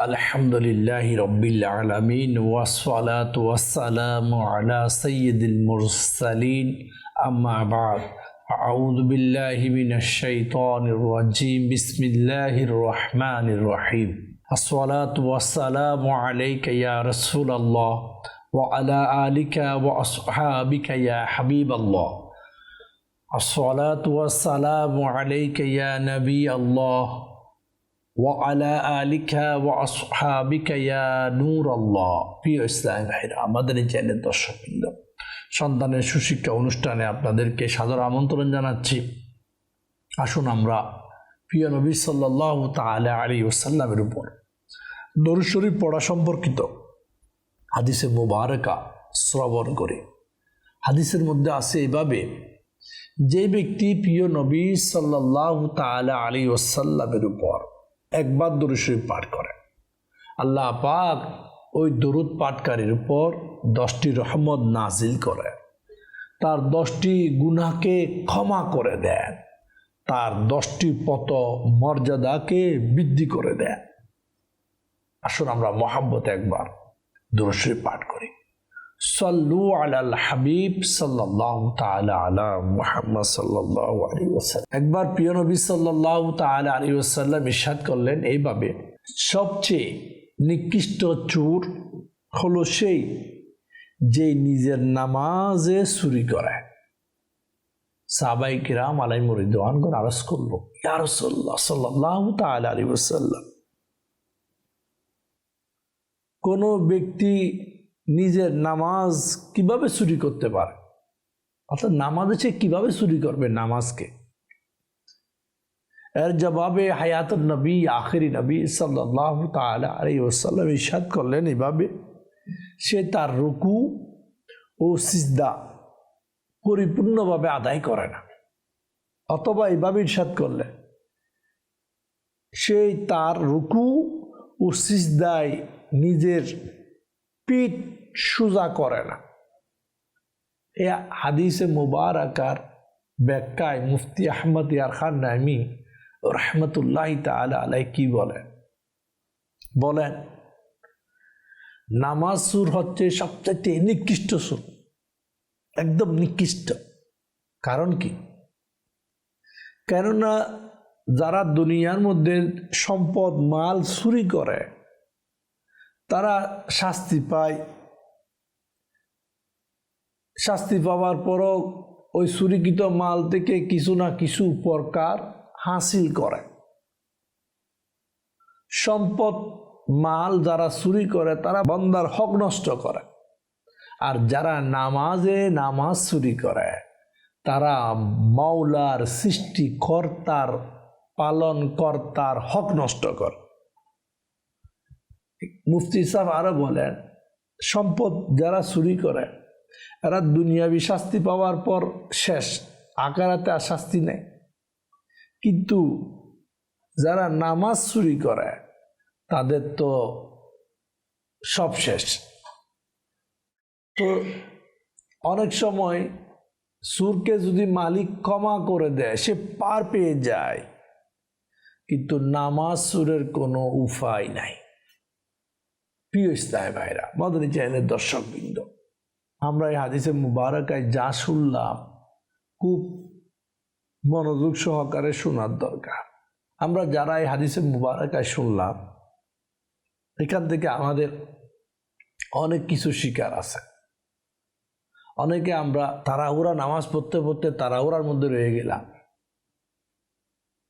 আলহামদুলিল্লাহি রাব্বিল আলামিন ওয়াসসালাতু ওয়াসসালামু আলা সাইয়্যিদিল মুরসালিন আম্মা বা'দ আউযু বিল্লাহি মিনাশ শাইতানির রাজীম বিসমিল্লাহির রহমানির রহিম আসসালাতু ওয়াসসালামু আলাইকা ইয়া রাসূলাল্লাহ ওয়া আলা আলিকা ওয়া আসহাবিকা ইয়া হাবিবাল্লাহ আসসালাতু ওয়াসসালামু আলাইকা ইয়া নবিয়াল্লাহ ওয়ালা আলিকা ওয়া আসহাবিকা ইয়া নূরাল্লাহ। প্রিয় ইসলামী ভাইরা, আমাদের এই চ্যানেলের দর্শকবৃন্দ, সন্তানের সুশিক্ষা অনুষ্ঠানে আপনাদেরকে সাদর আমন্ত্রণ জানাচ্ছি। আসুন আমরা প্রিয় নবী সাল্লাল্লাহু তাআলা আলাইহি ওয়াসাল্লামের উপর দরুদ শরীফ পড়া সম্পর্কিত হাদিসে মুবারাকা শ্রবণ করি। হাদিসের মধ্যে আছে এইভাবে, যে ব্যক্তি প্রিয় নবী সাল্লাল্লাহু তাআলা আলাইহি ওয়াসাল্লামের উপর একবার দরুদ শরীফ পাঠ করে, আল্লাহ পাক ওই দরুদ পাঠকারীর উপর 10টি রহমত নাজিল করে, তার 10টি গুনাহকে ক্ষমা করে দেন, তার 10টি পত মর্যাদাকে বৃদ্ধি করে দেন। আসুন আমরা মহব্বতে একবার দরুদ শরীফ পাঠ করি। সাল্লু আলাল হাবিব সাল্লাল্লাহু তাআলা আলা মুহাম্মদ সাল্লাল্লাহু আলাইহি ওয়াসাল্লাম। একবার প্রিয় নবী সাল্লাল্লাহু তাআলা আলাইহি ওয়াসাল্লাম ইরশাদ করলেন এইভাবে, সবচেয়ে নিকৃষ্ট চোর হলো সেই যে নিজের নামাজে চুরি করে। সাহাবায়ে কিরাম আলাইহিম রিদওয়ানগণ আরজ করল, ইয়া রাসূলুল্লাহ সাল্লাল্লাহু তাআলা আলাইহি ওয়াসাল্লাম, কোন ব্যক্তি নিজের নামাজ কিভাবে চুরি করতে পারে? অর্থাৎ নামাজে সে কিভাবে চুরি করবে নামাজকে? এর জবাবে হায়াতুন নবী আখিরি নবী সাল্লাল্লাহু তাআলা আলাইহি ওয়াসাল্লাম ইরশাদ করলেন এইভাবে, সে তার রুকু ও সিজদা পরিপূর্ণভাবে আদায় করে না। অথবা এইভাবে ইরশাদ করলেন, সে তার রুকু ও সিজদায় নিজের পিঠ সোজা করে না। এই হাদিসে মুবারাকার ব্যাখ্যায় মুফতি আহমদ ইয়ার খান নাইমি রহমতুল্লাহ তাআলা আলাইহি কি বলেন, নামাজ সুর হচ্ছে সবচেয়ে নিকৃষ্ট সুর, একদম নিকৃষ্ট। কারণ কি? কেননা যারা দুনিয়ার মধ্যে সম্পদ মাল চুরি করে তারা শাস্তি পায়, শাস্তি পাওয়ার পরও ওই চুরিকৃত মাল থেকে কিছু না কিছু উপকার হাসিল করে। সম্পদ মাল যারা চুরি করে তারা বান্দার হক নষ্ট করে, আর যারা নামাজ চুরি করে তারা মাওলার সৃষ্টিকর্তার পালনকর্তার হক নষ্ট করে। মুফতি সাহেব আরো বলেন, সম্পদ যারা চুরি করে এরা দুনিয়াবি শাস্তি পাওয়ার পর শেষ, আখিরাতে আর শাস্তি নেই। কিন্তু যারা নামাজ চুরি করে তাদের তো সব শেষ। তো অনেক সময় চুরকে যদি মালিক ক্ষমা করে দেয় সে পার পেয়ে যায়, কিন্তু নামাজ চুরের কোনো উপায় নাই। প্রিয় ইসলামী ভাইরা, মাদানী চ্যানেলের দর্শকবৃন্দ, আমরা এই হাদিসে মুবারাকায় যা শুনলাম খুব মনোযোগ সহকারে শোনার দরকার। আমরা যারা এই হাদিসে মুবারাকায় শুনলাম এখান থেকে আমাদের অনেক কিছু শিকার আছে। অনেকে আমরা তাড়াহুড়া নামাজ পড়তে পড়তে তাড়াহুড়ার মধ্যে রয়ে গেলাম,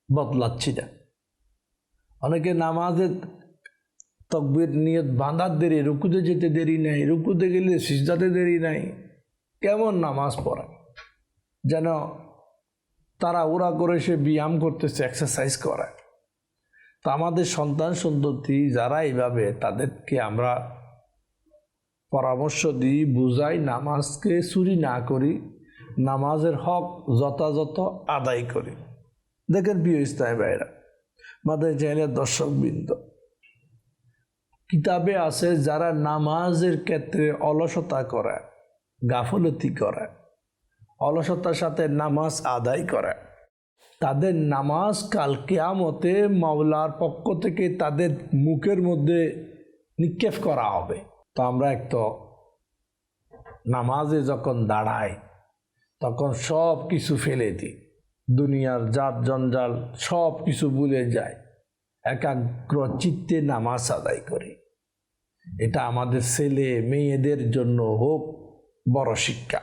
বদলাচ্ছি না। অনেকে নামাজের তকবীর নিয়ত বাঁধার দেরি, রুকুতে যেতে দেরি নাই, রুকুতে গেলে সিজদাতে দেরি নাই। কেমন নামাজ পড়ে, যেন তাড়াহুড়া করে সে ব্যায়াম করতেছে, এক্সারসাইজ করে। তো আমাদের সন্তান সন্ততি যারা এইভাবে, তাদেরকে আমরা পরামর্শ দিই, বুঝাই, নামাজকে চুরি না করি, নামাজের হক যথাযথ আদায় করি। দেখেন প্রিয় ইসলামী ভাইরা, মাদানী চ্যানেলের দর্শকবৃন্দ, কিতাবে আছে যারা নামাজের ক্ষেত্রে অলসতা করে, গাফলতি করে, অলসতার সাথে নামাজ আদায় করে, তাদের নামাজ কাল কিয়ামতে মাওলার পক্ষ থেকে তাদের মুখের মধ্যে নিক্ষেপ করা হবে। তো আমরা একটু নামাজে যখন দাঁড়াই তখন সব কিছু ফেলে দিই, দুনিয়ার জাত জঞ্জাল সব কিছু ভুলে যায়, একাগ্র চিত্তে নামাজ আদায় করি। এটা আমাদের ছেলে মেয়েদের জন্য হোক বড় শিক্ষা।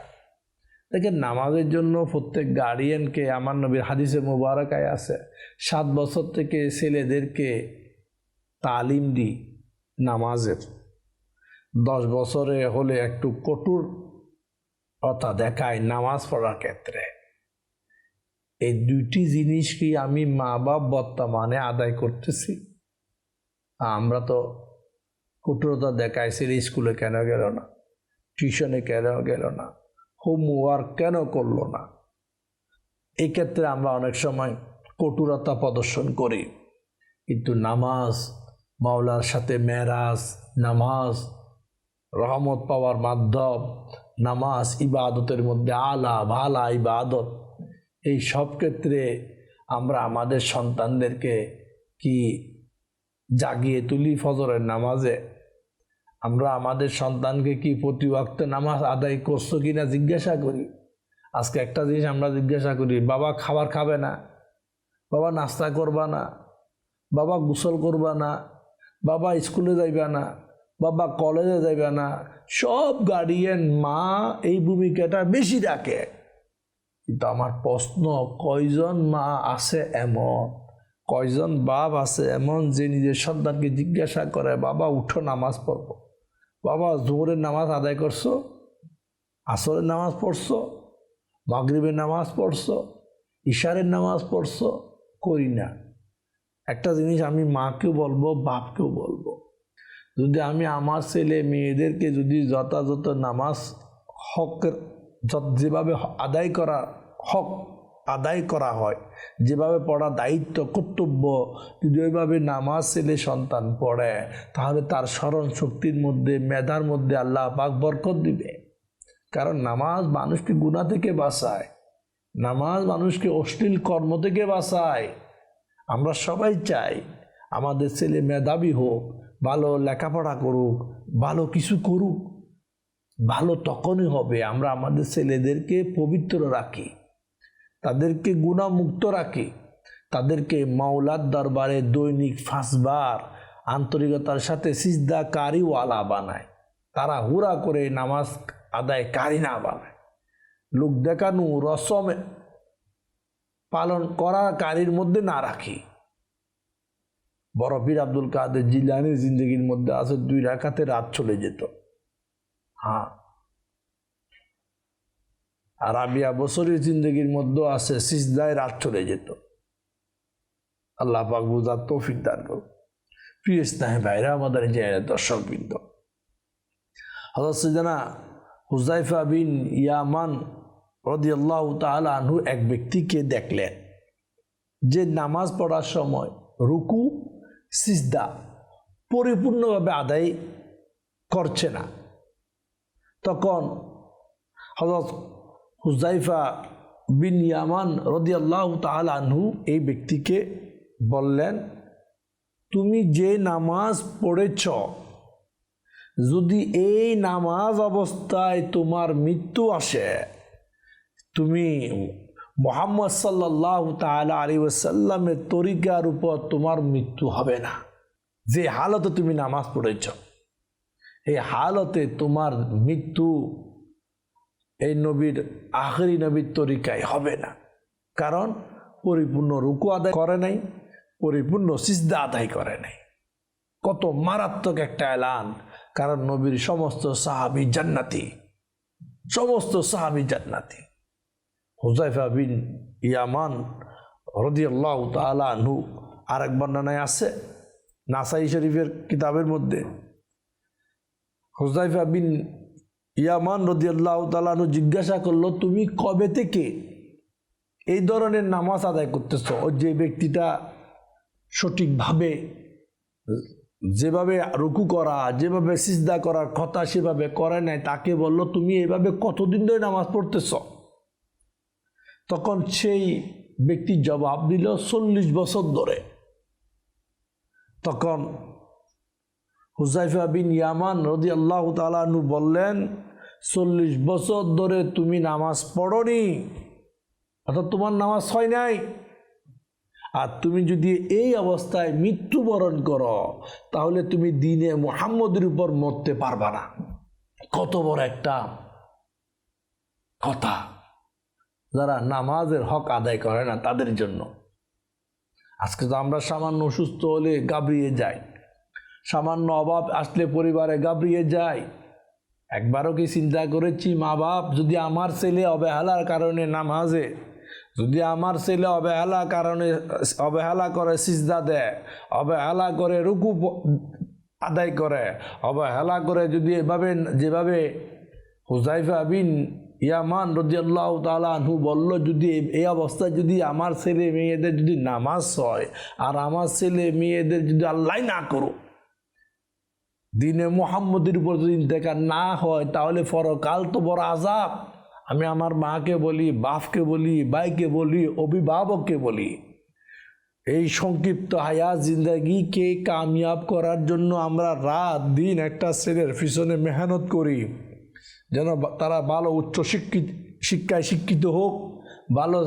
দেখেন, নামাজের জন্য প্রত্যেক গার্ডিয়ানকে, আমার নবীর হাদিসে মুবারাকায় আছে, 7 বছর থেকে ছেলেদেরকে তালিম দিই নামাজের। 10 বছরে হলে একটু কঠোরতা দেখায় নামাজ পড়ার ক্ষেত্রে। এই দুইটি জিনিস কি আমি মা বাপ বর্তমানে আদায় করতেছি? আমরা তো কঠোরতা দেখাই, ছেলে স্কুলে কেন গেল না, টিউশনে কেন গেল না, হোমওয়ার্ক কেন করলো না। এই ক্ষেত্রে আমরা অনেক সময় কঠোরতা প্রদর্শন করি। কিন্তু নামাজ মাওলার সাথে মেরাজ, নামাজ রহমত পাওয়ার মাধ্যম, নামাজ ইবাদতের মধ্যে আলা ভালা ইবাদত। এই সব ক্ষেত্রে আমরা আমাদের সন্তানদেরকে কি জাগিয়ে তুলি ফজরের নামাজে? আমরা আমাদের সন্তানকে কি প্রতি ওয়াক্তে নামাজ আদায় করছো কিনা জিজ্ঞাসা করি। আজকে একটা জিনিস আমরা জিজ্ঞাসা করি, বাবা খাবার খাবে না, বাবা নাস্তা করবা না, বাবা গোসল করবা না, বাবা স্কুলে যাইবা না, বাবা কলেজে যাইবা না। সব গার্ডিয়ান মা এই ভূমিকাটা বেশি রাখে। কিন্তু আমার প্রশ্ন, কয়জন মা আছে এমন, কয়জন বাপ আছে এমন যে নিজের সন্তানকে জিজ্ঞাসা করে, বাবা উঠো নামাজ পড়বো, বাবা জোহরের নামাজ আদায় করছো, আসরের নামাজ পড়ছো, মাগরিবের নামাজ পড়ছো, ইশারের নামাজ পড়ছো? করি না। একটা জিনিস আমি মাকেও বলবো, বাপকেও বলবো, যদি আমি আমার ছেলে মেয়েদেরকে যদি যথাযথ নামাজ হকের যেভাবে হক আদায় করা হয়, যেভাবে পড়া দায়িত্ব কর্তব্য, যদি ওইভাবে নামাজ ছেলে সন্তান পড়ে, তাহলে তার স্মরণ শক্তির মধ্যে, মেধার মধ্যে আল্লাহ পাক বরকত দিবে। কারণ নামাজ মানুষকে গুনাহ থেকে বাঁচায়, নামাজ মানুষকে অশ্লীল কর্ম থেকে বাঁচায়। আমরা সবাই চাই আমাদের ছেলে মেধাবী হোক, ভালো লেখাপড়া করুক, ভালো কিছু করুক। ভালো তখনই হবে আমরা আমাদের ছেলেদেরকে পবিত্র রাখি, তাদেরকে গুনাহমুক্ত রাখি, তাদেরকে মাওলার দরবারে দৈনিক 5 বার আন্তরিকতার সাথে সিজদাকারীওয়ালা বানায়, তারা হুরা করে নামাজ আদায়কারী না বানায়, লোক দেখানো রসম পালন করাকারীর মধ্যে না রাখি। বড় পীর আব্দুল কাদের জিলানীর জিন্দগির মধ্যে আছে 2 রাকাতে রাত চলে যেত। হ্যাঁ, আর রাবিয়া বছরের জিন্দগির মধ্যে আছে সিজদায় রাত চলে যেত। আল্লাহ পাক বুঝার তৌফিক দান করুন। প্রিয় স্নেহে ভাইরা, আমাদের যে দর্শকবৃন্দ, হযরত সাইয়েদনা হুযায়ফা বিন ইয়ামান রাদিয়াল্লাহু তাআলা আনহু এক ব্যক্তিকে দেখলেন যে নামাজ পড়ার সময় রুকু সিজদা পরিপূর্ণভাবে আদায় করছে না। তখন হযরত হুযায়ফা বিন ইয়ামান রাদিয়াল্লাহু তাআলা আনহু এই ব্যক্তিকে বললেন, তুমি যে নামাজ পড়েছ, যদি এই নামাজ অবস্থায় তোমার মৃত্যু আসে, তুমি মুহাম্মদ সাল্লাল্লাহু তাআলা আলাইহি ওয়াসাল্লামের তরিকার উপর তোমার মৃত্যু হবে না। যে হালতে তুমি নামাজ পড়েছ, এই হালতে তোমার মৃত্যু এই নবীর আখেরি নবীর তরিকায় হবে না। কারণ পরিপূর্ণ রুকু আদায় করে নাই, পরিপূর্ণ সিজদা আদায় করে নাই। কত মারাত্মক একটা এলান! কারণ নবীর সমস্ত সাহাবী জান্নাতি, সমস্ত সাহাবী জান্নাতি। হুযায়ফা বিন ইয়ামান রাদিয়াল্লাহু তাআলা আনহু আরেক বর্ণনায় আছে নাসাই শরীফের কিতাবের মধ্যে, হুযায়ফা বিন ইয়ামান রাদিয়াল্লাহু তাআলা আনহু জিজ্ঞাসা করলো, তুমি কবে থেকে এই ধরনের নামাজ আদায় করতেছ? যে ব্যক্তিটা সঠিকভাবে যেভাবে রুকু করা, যেভাবে সিজদা করার কথা সেভাবে করে নাই, তাকে বলল, তুমি এভাবে কতদিন ধরে নামাজ পড়তেছ? তখন সেই ব্যক্তি জবাব দিল 40 বছর ধরে। তখন হুযায়ফা বিন ইয়ামান রাদিয়াল্লাহু তাআলা আনহু বললেন, 40 বছর ধরে তুমি নামাজ পড়োনি, অর্থাৎ তোমার নামাজ হয় নাই, আর তুমি যদি এই অবস্থায় মৃত্যুবরণ করো তাহলে তুমি দ্বীনে মুহাম্মদের উপর মরতে পারবা না। কত বড় একটা কথা যারা নামাজের হক আদায় করে না তাদের জন্য। আজকে তো আমরা সামান্য অসুস্থ হলে গাবড়িয়ে যাই, সামান্য অভাব আসলে পরিবারে গাবড়িয়ে যায়। একবারও কি চিন্তা করেছি মা বাপ যদি আমার ছেলে অবহেলার কারণে নামাজে, যদি আমার ছেলে অবহেলা করে সিজদা দেয়, অবহেলা করে রুকু আদায় করে, অবহেলা করে যদি যেভাবে হুযায়ফা বিন ইয়ামান রাদিয়াল্লাহু তাআলা আনহু বলল, যদি এই অবস্থায় যদি আমার ছেলে মেয়েদের যদি নামাজ হয় আর আমার ছেলে মেয়েদের যদি আল্লাহ না করুক দ্বীনে মুহাম্মদের উপর যদি ইন্তেকাল না হয় তাহলে পরকাল তো বড় আযাব। আমি আমার মাকে বলি, বাপকে বলি, ভাইকে বলি, অভিভাবককে বলি, এই সংক্ষিপ্ত হায়াত জিন্দেগিকে কামিয়াব করার জন্য আমরা রাত দিন একটা ছেলের পিছনে মেহনত করি যেন তারা ভালো উচ্চ শিক্ষায় শিক্ষিত হোক, ভালো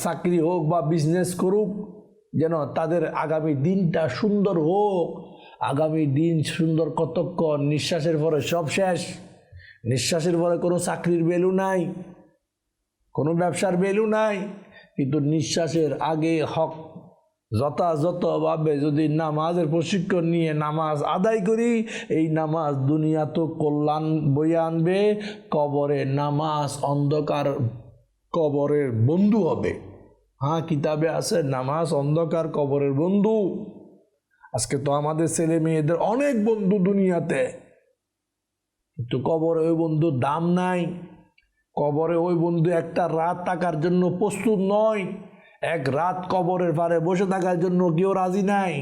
চাকরি হোক বা বিজনেস করুক, যেন তাদের আগামী দিনটা সুন্দর হোক। আগামী দিন সুন্দর কতক্ষণ? নিঃশ্বাসের পরে সব শেষ। নিঃশ্বাসের পরে কোনো চাকরির ভ্যালু নাই, কোনো ব্যবসার ভ্যালু নাই, কিন্তু নিঃশ্বাসের আগে হক যথাযথভাবে যদি নামাজের প্রশিক্ষণ নিয়ে নামাজ আদায় করি, এই নামাজ দুনিয়া তো কল্যাণ বয়ে আনবে, কবরে নামাজ অন্ধকার কবরের বন্ধু হবে। হ্যাঁ, কিতাবে আছে নামাজ অন্ধকার কবরের বন্ধু। আজকে তো আমাদের ছেলে মেয়েদের অনেক বন্ধু দুনিয়াতে, কিন্তু কবরে ওই বন্ধুর দাম নাই। কবরে ওই বন্ধু একটা রাত থাকার জন্য প্রস্তুত নয়, এক রাত কবরের পারে বসে থাকার জন্য কেউ রাজি নাই।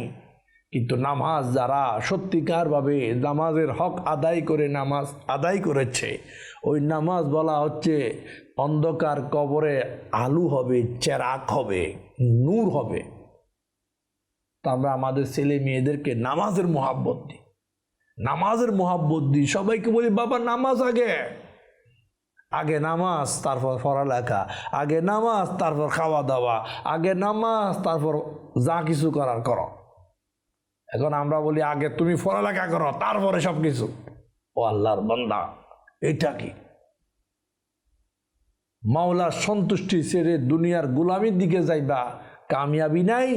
কিন্তু নামাজ যারা সত্যিকারভাবে নামাজের হক আদায় করে নামাজ আদায় করেছে, ওই নামাজ বলা হচ্ছে অন্ধকার কবরে আলো হবে, চেরাগ হবে, নূর হবে। তা আমরা আমাদের ছেলে মেয়েদেরকে নামাজের মোহাব্বত দিই, নামাজের মোহাব্বত দিই। সবাইকে বলি বাবা নামাজ আগে, আগে নামাজ তারপর পড়ালেখা, আগে নামাজ তারপর খাওয়া দাওয়া, আগে নামাজ তারপর যা কিছু করার করো। এখন আমরা বলি আগে তুমি পড়ালেখা করো তারপরে সব কিছু। ও আল্লাহর বান্দা, এটা কি? মাওলার সন্তুষ্টি ছেড়ে দুনিয়ার গোলামির দিকে যাইবা, কামিয়াবি নাই।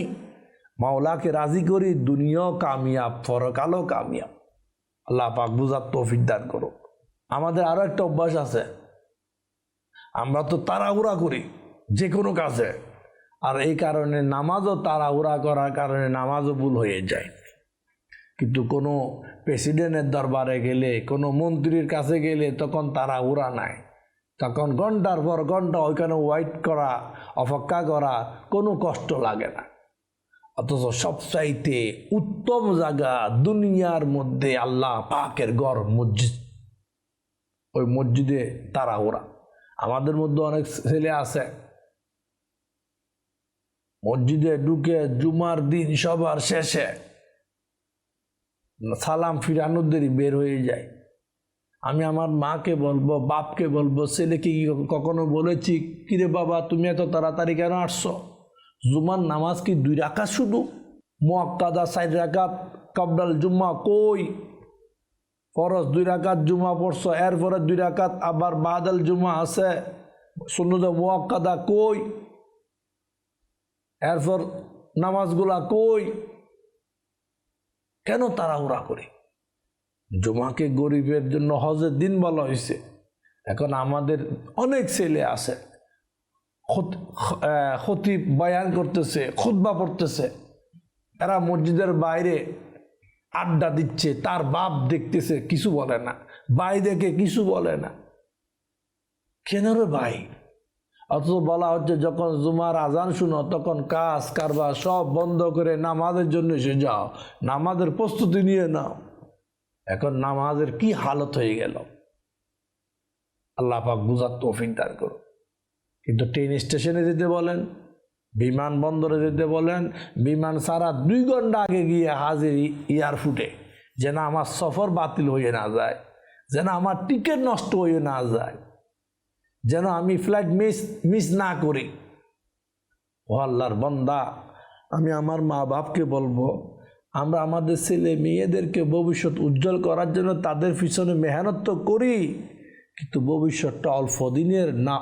মাওলাকে রাজি করি, দুনিয়াও কামিয়াব, পরকালও কামিয়াব। আল্লাহ পাক বুঝার তৌফিক দান করো। আমাদের আরো একটা অভ্যাস আছে, আমরা তো তাড়াহুড়া করি যে কোনো কাজে, আর এই কারণে নামাজও তাড়াহুড়া করার কারণে নামাজও ভুল হয়ে যায়। কিন্তু কোনো প্রেসিডেন্টের দরবারে গেলে, কোনো মন্ত্রীর কাছে গেলে তখন তাড়াহুড়া নাই, তখন ঘন্টার পর ঘন্টা ওইখানে ওয়েট করা, অপেক্ষা করা কোনো কষ্ট লাগে না। অথচ সবচাইতে উত্তম জায়গা দুনিয়ার মধ্যে আল্লাহ পাকের ঘর মসজিদ, ওই মসজিদে তাড়াহুড়া। আমাদের মধ্যে অনেক ছেলে আছে মসজিদে ঢুকে জুমার দিন সবার শেষে সালাম ফিরানোর দেরি বের হয়ে যায়। আমি আমার মাকে বলবো, বাপকে বলবো, ছেলেকে কখনো বলেছি কিরে বাবা তুমি এত তাড়াতাড়ি কেন আসছো? জুমার নামাজ কি 2 রাকাত শুধু? মুআক্কাদা 4 রাকাত কাবলাল জুম্মা কই? ফরজ 2 রাকাত জুমা পড়ছো, এরপরে 2 রাকাত আবার বাদাল জুমা আছে, সুন্নত মুআক্কাদা কই? এরপর নামাজগুলা কই? কেন তাড়াহুড়া করি? জুমাকে গরিবের জন্য হজের দিন বলা হয়েছে। এখন আমাদের অনেক ছেলে আছে খতিব বয়ান করতেছে, খুতবা পড়তেছে, এরা মসজিদের বাইরে আড্ডা দিচ্ছে, তার বাপ দেখতেছে, কিছু বলে না, ভাই দেখে কিছু বলে না। কেন রে ভাই? অথচ বলা হচ্ছে যখন জুমার আজান শুনো তখন কাজ কারবার সব বন্ধ করে নামাজের জন্য এসে যাও, নামাজের প্রস্তুতি নিয়ে নাও। এখন নামাজের কি হালত হয়ে গেল, আল্লাহ পাক বুঝার তৌফিক দান করো। কিন্তু ট্রেন স্টেশনে যেতে বলেন, বিমানবন্দরে যেতে বলেন, বিমান ছাড়া 2 ঘন্টা আগে গিয়ে হাজির এয়ারপোর্টে, যেন আমার সফর বাতিল হয়ে না যায়, যেন আমার টিকিট নষ্ট হয়ে না যায়, যেন আমি ফ্লাইট মিস না করি। ও আল্লাহর বান্দা, আমি আমার মা বাপকে বলবো, আমরা আমাদের ছেলে মেয়েদেরকে ভবিষ্যৎ উজ্জ্বল করার জন্য তাদের পিছনে মেহনত তো করি, কিন্তু ভবিষ্যৎটা অল্প দিনের না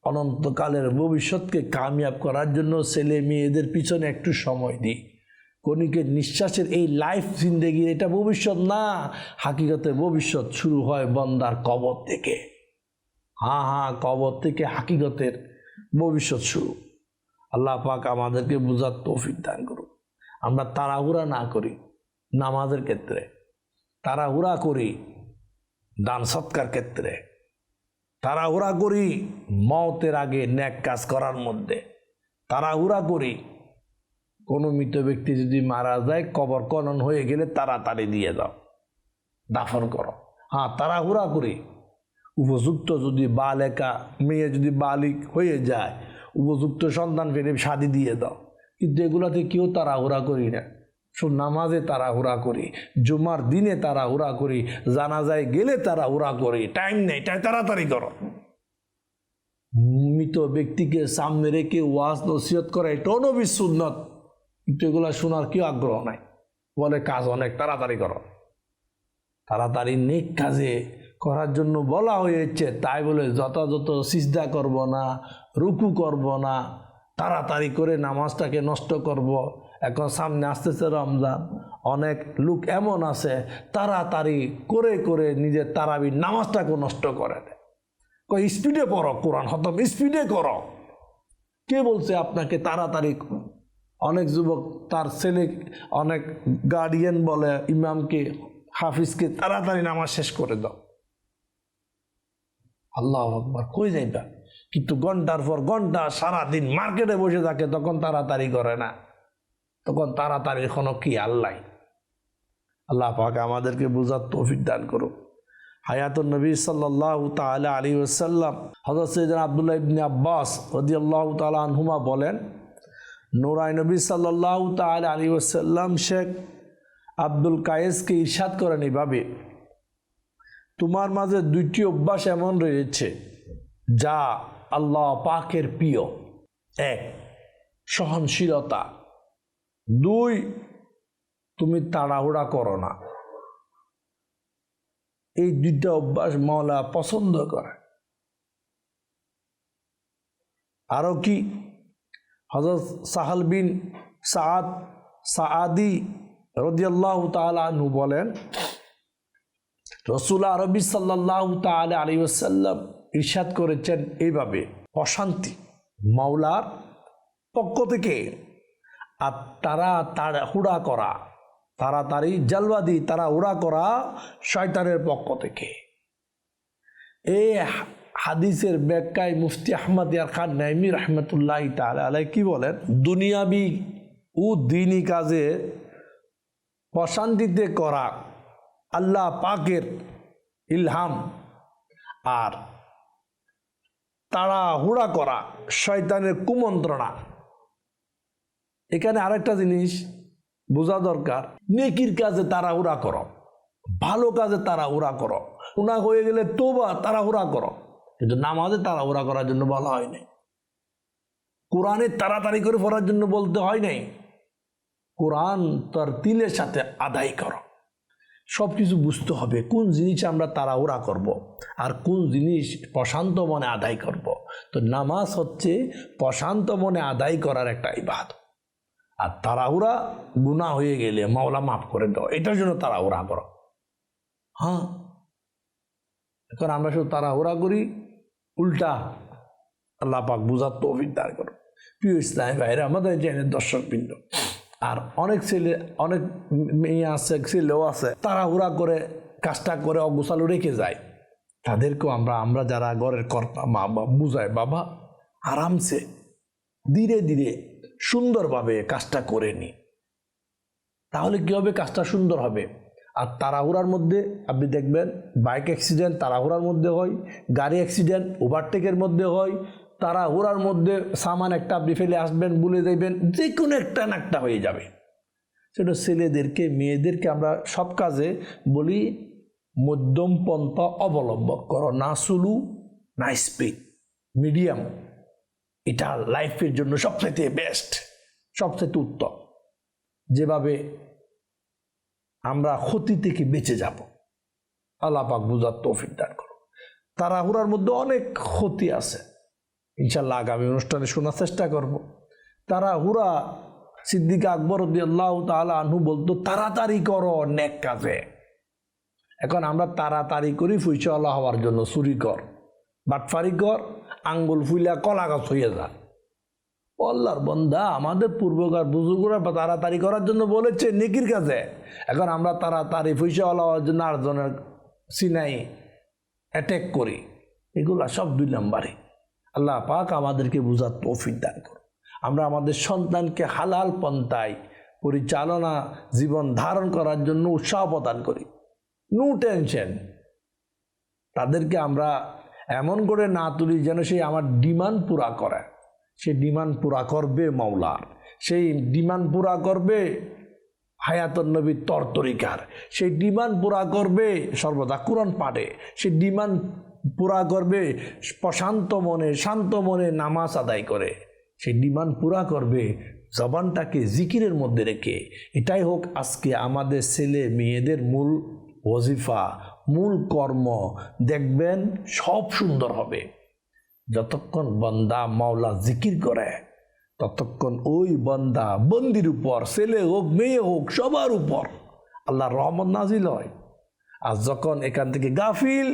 অনন্তকালের ভবিষ্যৎকে কামিয়াব করার জন্য ছেলে মেয়েদের পিছনে একটু সময় দিই। কণিকের নিঃশ্বাসের এই লাইফ জিন্দেগির এটা ভবিষ্যৎ না, হাকিকতে ভবিষ্যৎ শুরু হয় বন্দার কবর থেকে। কবর থেকে হাকিকতের ভবিষ্যৎ শুরু। আল্লাহ পাক আমাদেরকে বুঝার তৌফিক দান করুন। আমরা তাড়াহুড়া না করি নামাজের ক্ষেত্রে, তাড়াহুড়া করি দান সৎকার ক্ষেত্রে, তাড়াহুড়া করি মওতের আগে নেক কাজ করার মধ্যে, তাড়াহুড়া করি কোনো মৃত ব্যক্তি যদি মারা যায় কবর খনন হয়ে গেলে তাড়াতাড়ি দিয়ে দাও, দাফন করো। তাড়াহুড়া করি উপযুক্ত যদি বালেকা মেয়ে যদি বালিক হয়ে যায়, উপযুক্ত সন্তান ফেলে শাদি দিয়ে দাও। কিন্তু এগুলাতে কেউ তাড়াহুড়া করি না। নামাজে তাড়াহুড়া করি, জুমার দিনে তাড়াহুড়া করি, জানাজায় গেলে তাড়াহুড়া করি, টাইম নেই, তাড়াতাড়ি করো। মৃত ব্যক্তিকে সামনে রেখে ওয়াজ নসিহত করা এটাও নবীর সুন্নত, কিন্তু এগুলা শোনার কেউ আগ্রহ নাই, বলে কাজ অনেক, তাড়াতাড়ি করো। তাড়াতাড়ি নেক কাজে করার জন্য বলা হয়েছে, তাই বলে যথাযথ সিজদা করব না, রুকু করব না, তাড়াতাড়ি করে নামাজটাকে নষ্ট করব। এখন সামনে আসতেছে রমজান, অনেক লোক এমন আছে তাড়াতাড়ি করে করে নিজের তারাবির নামাজটাকে নষ্ট করে দেয়। স্পিডে পড়ো, কোরআন খতম স্পিডে করো। কে বলছে আপনাকে তাড়াতাড়ি? অনেক যুবক তার ছেলে, অনেক গার্ডিয়ান বলে ইমামকে, হাফিজকে, তাড়াতাড়ি নামাজ শেষ করে দাও। আল্লাহু আকবার, কই যাইবা? কিন্তু ঘন্টার পর ঘন্টা সারাদিন মার্কেটে বসে থাকে, তখন তাড়াতাড়ি করে না, তখন তাড়াতাড়ির কোনো কি আল্লাহ। আল্লাহ পাক আমাদেরকে বুঝার তৌফিক দান করুক। হায়াতুন নবী সাল্লাল্লাহু তাআলা আলাইহি ওয়াসাল্লাম হযরত সাইয়েদনা আব্দুল্লাহ ইবনে আব্বাস রাদিয়াল্লাহু তাআলা আনহুমা বলেন, নূরাই নবী সাল্লাল্লাহু তাআলা আলাইহি ওয়াসাল্লাম শেখ আব্দুল কায়েসকে ইরশাদ করেন এইভাবে, তোমার মাঝে 2টি অভ্যাস এমন রয়েছে যা আল্লাহ পাকের প্রিয়। 1, সহনশীলতা। 2, তুমি তাড়াহুড়া করো না। এই 2টা অভ্যাস মাওলা পছন্দ করে। আরো কি? হযরত সাহাল বিন সাআদি রাদিয়াল্লাহু তাআলা আনহু বলেন, রাসূল আরবি সাল্লাল্লাহু তাআলা আলাইহি ওয়াসাল্লাম ইরশাদ করেছেন এইভাবে, অশান্তি মাওলার পক্ষ থেকে, আর তাড়াহুড়া করা, তাড়াতাড়ি জলবাদি তাড়াহুড়া করা শয়তানের পক্ষ থেকে। এই হাদিসের ব্যাখ্যায় মুফতি আহমদ ইয়ার খান নাইমি রহমতুল্লাহি তাআলা আলাইহি কি বলেন, দুনিয়াবি ও দ্বীনি কাজে প্রশান্তিতে করা আল্লাহ পাকের ইলহাম, আর তাড়াহুড়া করা শয়তানের কুমন্ত্রণা। এখানে আরেকটা জিনিস বোঝা দরকার, নেকির কাজে তাড়াহুড়া করো, ভালো কাজে তাড়াহুড়া করো, গুনাহ হয়ে গেলে তওবা তাড়াহুড়া করো, কিন্তু নামাজে তাড়াহুড়া করার জন্য বলা হয় নাই। কোরআনে তাড়াতাড়ি করে পড়ার জন্য বলতে হয় নাই। কোরআন তার তিলের সাথে আদায় করো। সব কিছু বুঝতে হবে, কোন জিনিস আমরা তাড়াহুড়া করব আর কোন জিনিস প্রশান্ত মনে আদায় করব। তো নামাজ হচ্ছে প্রশান্ত মনে আদায় করার একটা ইবাদত। আর তাড়াহুড়া গুনাহ হয়ে গেলে মাওলা মাফ করে দাও, এটার জন্য তাড়াহুড়া করো। এখন আমরা শুধু তাড়াহুড়া করি, উল্টা। আল্লাহ পাক বুঝার তৌফিক দান করো। প্রিয় ইসলামী ভাইরা, আমাদের চ্যানেলের দর্শকবৃন্দ, আর অনেক ছেলে, অনেক মেয়ে আছে, ছেলেও আছে, তাড়াহুড়া করে কাজটা করে অগোছালো রেখে যায়। তাদেরকেও আমরা যারা ঘরের কর্তা মা বাবা বুঝায়, বাবা আরামসে ধীরে ধীরে সুন্দরভাবে কাজটা করে নি, তাহলে কি হবে? কাজটা সুন্দর হবে। আর তাড়াহুড়ার মধ্যে আপনি দেখবেন বাইক অ্যাক্সিডেন্ট তাড়াহুড়ার মধ্যে হয়, গাড়ি অ্যাক্সিডেন্ট ওভারটেকের মধ্যে হয়, তাড়াহুড়ার মধ্যে সামান একটা আপনি ফেলে আসবেন, ভুলে যাইবেন, যে কোনো একটা না একটা হয়ে যাবে। সেটা ছেলেদেরকে মেয়েদেরকে আমরা সব কাজে বলি মধ্যম পন্থা অবলম্বন করো, না সুলু না স্পিড, মিডিয়াম। এটা লাইফের জন্য সবচেয়ে বেস্ট, সবচেয়ে উত্তম, যেভাবে আমরা ক্ষতি থেকে বেঁচে যাব। আল্লাহ পাক বুঝার তৌফিক দান করো। তাড়াহুড়ার মধ্যে অনেক ক্ষতি আছে, ইনশাল্লাহ আগামী অনুষ্ঠানে শোনার চেষ্টা করব। তাড়াহুড়া, সিদ্দিক আকবর রাদিয়াল্লাহু তাআলা আনহু বলতো তাড়াতাড়ি করো নেক কাজে। এখন আমরা তাড়াতাড়ি করি পয়সাওয়ালা হওয়ার জন্য, চুরি কর, বাটফারি কর, আঙ্গুল ফুইলা কলা গাছ হয়ে যা। আল্লাহর বান্দা, আমাদের পূর্বকার বুজুর্গরা তাড়াতাড়ি করার জন্য বলেছে নেকির কাজে। এখন আমরা তাড়াতাড়ি পয়সাওয়ালা হওয়ার জন্য আরেকজনের সিনাই অ্যাটাক করি, এগুলা সব 2 নম্বরে। আল্লাহ পাক আমাদেরকে বুঝার তৌফিক দান করুন। আমরা আমাদের সন্তানকে হালাল পন্থায় পরিচালনা জীবন ধারণ করার জন্য উৎসাহ প্রদান করি, নো টেনশন। তাদেরকে আমরা এমন করে না তুলি যেন সে আমার ডিমান্ড পুরা করে। সে ডিমান্ড পুরা করবে মাওলার, সেই ডিমান্ড পুরা করবে হায়াতুন নবীর তরতরিকার, সেই ডিমান্ড পুরা করবে সর্বদা কোরআন পাঠে, সেই ডিমান্ড পুরা করবে প্রশান্ত মনে শান্ত মনে নামাজ আদায় করে, সেই ডিমান্ড পুরা করবে জবানটাকে জিকিরের মধ্যে রেখে। এটাই হোক আজকে আমাদের ছেলে মেয়েদের মূল ওয়াজিফা, মূল কর্ম। দেখবেন সব সুন্দর হবে। যতক্ষণ বান্দা মাওলা জিকির করে ততক্ষণ ওই বান্দা বন্দির উপর, ছেলে হোক মেয়ে হোক সবার উপর আল্লাহর রহমত নাজিল হয়। আর যখন এখান থেকে গাফিল,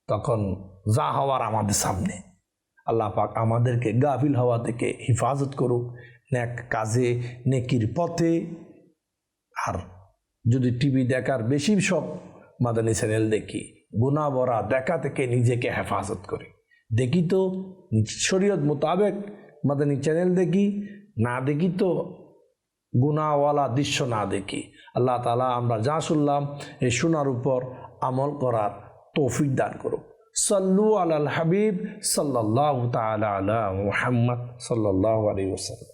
তখন যা হওয়ার আমাদের সামনে। আল্লাহ পাক আমাদেরকে গাফিল হওয়া থেকে হেফাজত করুক, নেক কাজে নেকির পথে। আর যদি টিভি দেখার বেশি শখ, মাদানী চ্যানেল দেখি, গুনাহ ভরা দেখা থেকে নিজেকে হেফাজত করি। দেখি তো শরীয়ত মোতাবেক মাদানী চ্যানেল দেখি, না দেখি তো গুনাহওয়ালা দৃশ্য না দেখি। আল্লাহ তাআলা আমরা যা শুনলাম এই শোনার উপর আমল করার তৌফিক দান করুক। সাল্লু আলাল হাবিব সাল্লাল্লাহু তাআলা আলা মুহাম্মদ সাল্লাল্লাহু আলাইহি ওয়াসাল্লাম।